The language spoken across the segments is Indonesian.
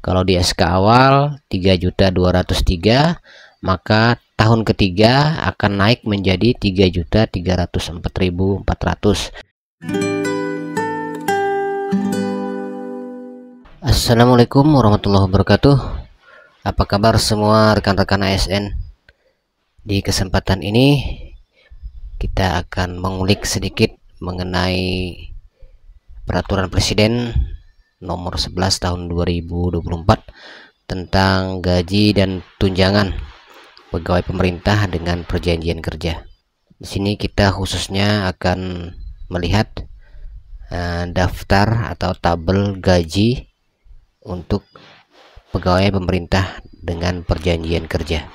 Kalau di SK awal 3.203.000, maka tahun ketiga akan naik menjadi 3.304.400. Assalamualaikum warahmatullahi wabarakatuh. Apa kabar semua rekan-rekan ASN? Di kesempatan ini kita akan mengulik sedikit mengenai Peraturan Presiden nomor 11 tahun 2024 tentang gaji dan tunjangan pegawai pemerintah dengan perjanjian kerja. Di sini kita khususnya akan melihat daftar atau tabel gaji untuk pegawai pemerintah dengan perjanjian kerja.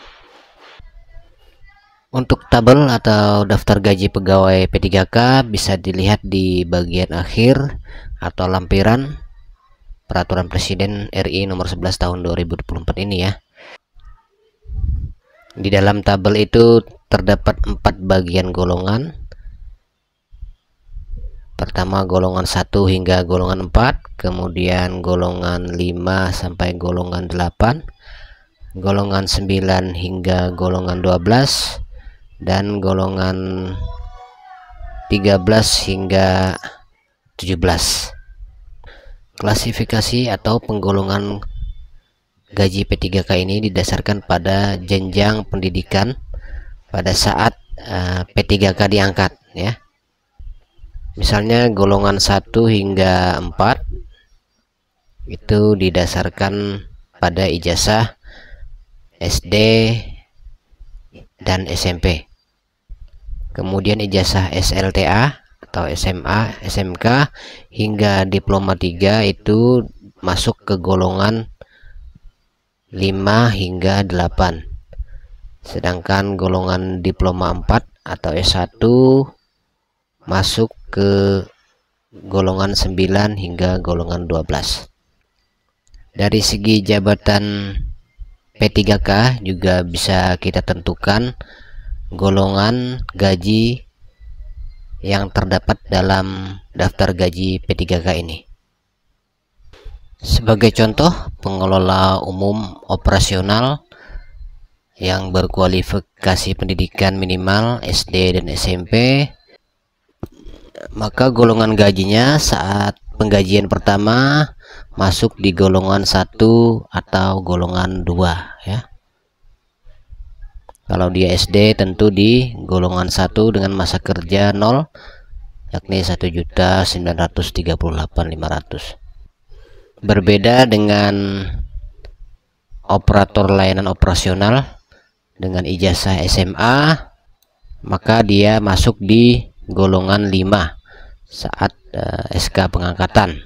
Untuk tabel atau daftar gaji pegawai P3K bisa dilihat di bagian akhir atau lampiran Peraturan Presiden RI nomor 11 tahun 2024 ini ya. Di dalam tabel itu terdapat 4 bagian golongan. Pertama golongan 1 hingga golongan 4, kemudian golongan 5 sampai golongan 8, golongan 9 hingga golongan 12, dan golongan 13 hingga 17. Klasifikasi atau penggolongan gaji P3K ini didasarkan pada jenjang pendidikan pada saat P3K diangkat ya. Misalnya golongan 1 hingga 4 itu didasarkan pada ijazah SD dan SMP. Kemudian ijazah SLTA atau SMA, SMK hingga diploma 3 itu masuk ke golongan 5 hingga 8. Sedangkan golongan diploma 4 atau S1 masuk ke golongan 9 hingga golongan 12. Dari segi jabatan P3K juga bisa kita tentukan golongan gaji yang terdapat dalam daftar gaji P3K ini. Sebagai contoh, pengelola umum operasional yang berkualifikasi pendidikan minimal SD dan SMP, maka golongan gajinya saat penggajian pertama masuk di golongan 1 atau golongan 2 ya. Kalau dia SD tentu di golongan 1 dengan masa kerja 0, yakni 1.938.500. Berbeda dengan operator layanan operasional dengan ijazah SMA, maka dia masuk di golongan 5 saat SK pengangkatan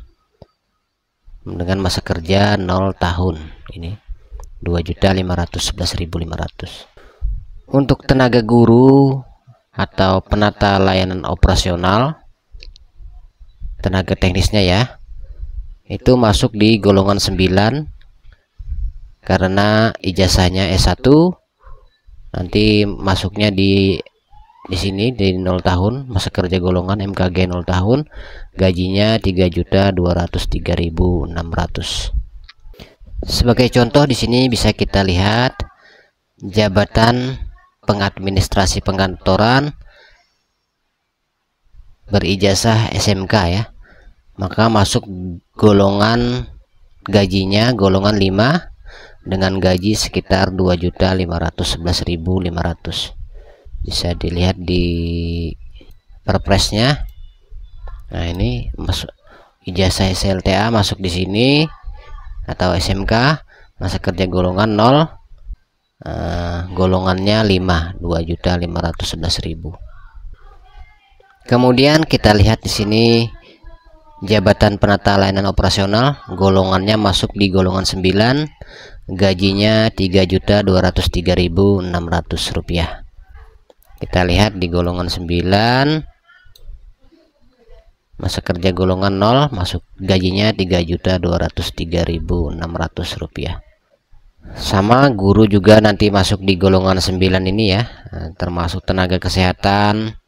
dengan masa kerja 0 tahun. Ini 2.511.500. Untuk tenaga guru atau penata layanan operasional, tenaga teknisnya ya, itu masuk di golongan 9 karena ijazahnya S1, nanti masuknya di sini di 0 tahun, masa kerja golongan MKG 0 tahun, gajinya 3.203.600. Sebagai contoh di sini bisa kita lihat jabatan pengadministrasi pengkantoran berijazah SMK ya, maka masuk golongan gajinya golongan 5 dengan gaji sekitar 2.511.500. Bisa dilihat di perpresnya. Nah, ini masuk ijazah SLTA masuk di sini atau SMK, masa kerja golongan 0, golongannya 5, 2.511.000. Kemudian kita lihat di sini jabatan penata layanan operasional, golongannya masuk di golongan 9, gajinya 3.203.600 rupiah. Kita lihat di golongan 9, masa kerja golongan 0, masuk gajinya 3.203.600 rupiah. Sama guru juga nanti masuk di golongan 9 ini ya, termasuk tenaga kesehatan.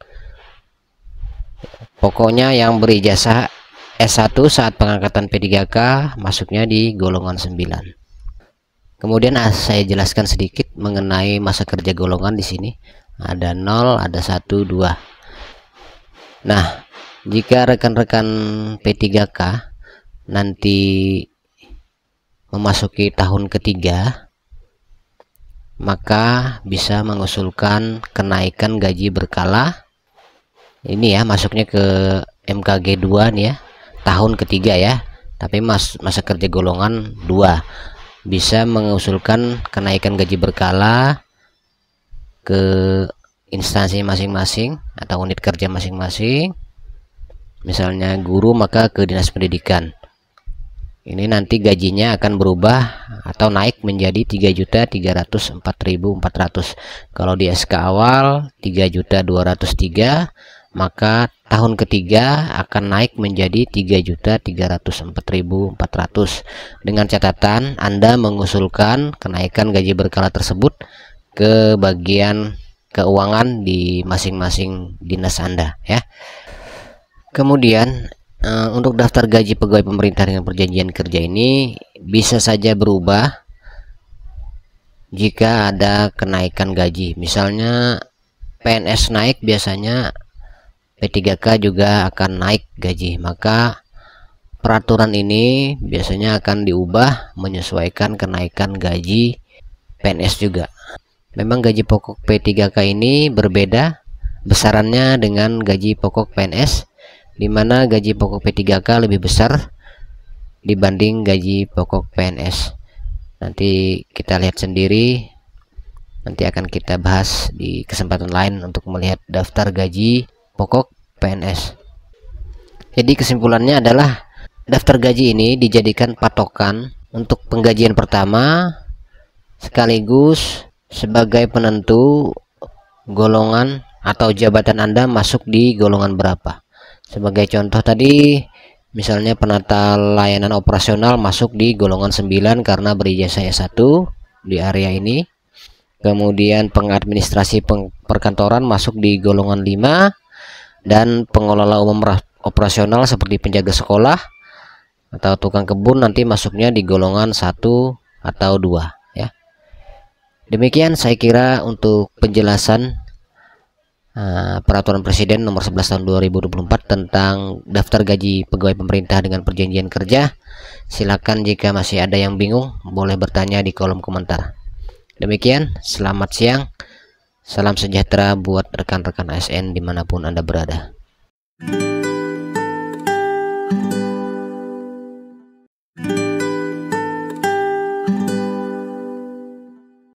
Pokoknya yang berijazah S1 saat pengangkatan P3K masuknya di golongan 9. Kemudian saya jelaskan sedikit mengenai masa kerja golongan di sini. Ada 0, ada 1, 2. Nah, jika rekan-rekan P3K nanti memasuki tahun ketiga, maka bisa mengusulkan kenaikan gaji berkala. Ini ya, masuknya ke MKG 2 nih ya, tahun ketiga ya, tapi masa kerja golongan 2 bisa mengusulkan kenaikan gaji berkala ke instansi masing-masing atau unit kerja masing-masing. Misalnya guru, maka ke dinas pendidikan. Ini nanti gajinya akan berubah atau naik menjadi 3.304.400. Kalau di SK awal 3.203, maka tahun ketiga akan naik menjadi 3.304.400. Dengan catatan Anda mengusulkan kenaikan gaji berkala tersebut ke bagian keuangan di masing-masing dinas Anda ya. Kemudian untuk daftar gaji pegawai pemerintah dengan perjanjian kerja ini bisa saja berubah jika ada kenaikan gaji. Misalnya PNS naik, biasanya P3K juga akan naik gaji, maka peraturan ini biasanya akan diubah menyesuaikan kenaikan gaji PNS juga. Memang gaji pokok P3K ini berbeda besarannya dengan gaji pokok PNS, di mana gaji pokok P3K lebih besar dibanding gaji pokok PNS. Nanti kita lihat sendiri, nanti akan kita bahas di kesempatan lain untuk melihat daftar gaji pokok PNS. Jadi kesimpulannya adalah daftar gaji ini dijadikan patokan untuk penggajian pertama sekaligus sebagai penentu golongan atau jabatan Anda masuk di golongan berapa. Sebagai contoh tadi, misalnya penata layanan operasional masuk di golongan 9 karena berijazah S1 di area ini. Kemudian pengadministrasi perkantoran masuk di golongan 5, dan pengelola umum operasional seperti penjaga sekolah atau tukang kebun nanti masuknya di golongan 1 atau 2 ya. Demikian saya kira untuk penjelasan Peraturan Presiden nomor 11 tahun 2024 tentang daftar gaji pegawai pemerintah dengan perjanjian kerja. Silakan jika masih ada yang bingung boleh bertanya di kolom komentar. Demikian, selamat siang, salam sejahtera buat rekan-rekan ASN dimanapun Anda berada.